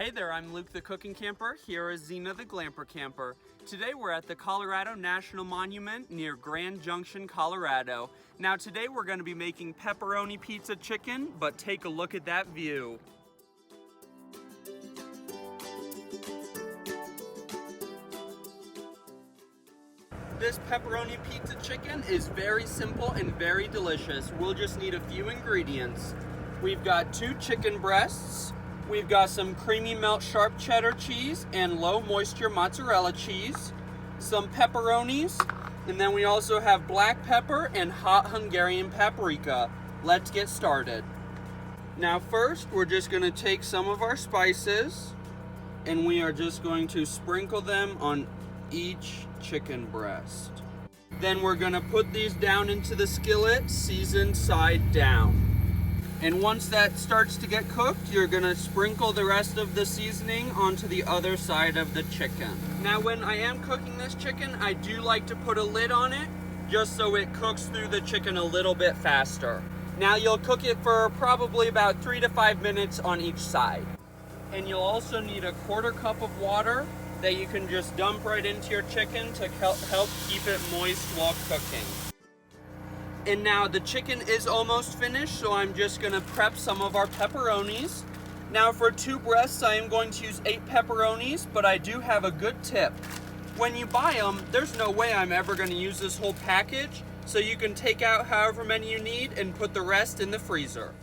Hey there, I'm Luke the Cooking Camper. Here is Zena the Glamper Camper. Today we're at the Colorado National Monument near Grand Junction, Colorado. Now today we're going to be making pepperoni pizza chicken, but take a look at that view. This pepperoni pizza chicken is very simple and very delicious. We'll just need a few ingredients. We've got 2 chicken breasts. We've got some creamy melt sharp cheddar cheese and low moisture mozzarella cheese, some pepperonis, and then we also have black pepper and hot Hungarian paprika. Let's get started. Now first, we're just going to take some of our spices and we are just going to sprinkle them on each chicken breast. Then we're going to put these down into the skillet, seasoned side down. And once that starts to get cooked, you're gonna sprinkle the rest of the seasoning onto the other side of the chicken. Now when I am cooking this chicken, I do like to put a lid on it, just so it cooks through the chicken a little bit faster. Now you'll cook it for probably about 3 to 5 minutes on each side. And you'll also need a 1/4 cup of water that you can just dump right into your chicken to help keep it moist while cooking. And now the chicken is almost finished, so I'm just gonna prep some of our pepperonis. Now for 2 breasts, I am going to use 8 pepperonis, but I do have a good tip. When you buy them, there's no way I'm ever gonna use this whole package, so you can take out however many you need and put the rest in the freezer.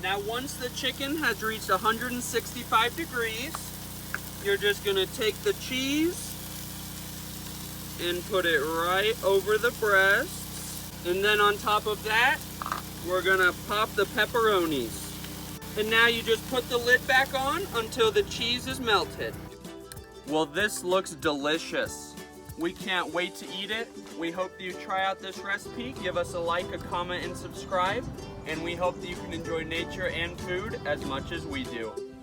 Now once the chicken has reached 165 degrees, you're just gonna take the cheese and put it right over the breast. And then on top of that, we're gonna pop the pepperonis. And now you just put the lid back on until the cheese is melted. Well, this looks delicious. We can't wait to eat it. We hope that you try out this recipe. Give us a like, a comment, and subscribe. And we hope that you can enjoy nature and food as much as we do.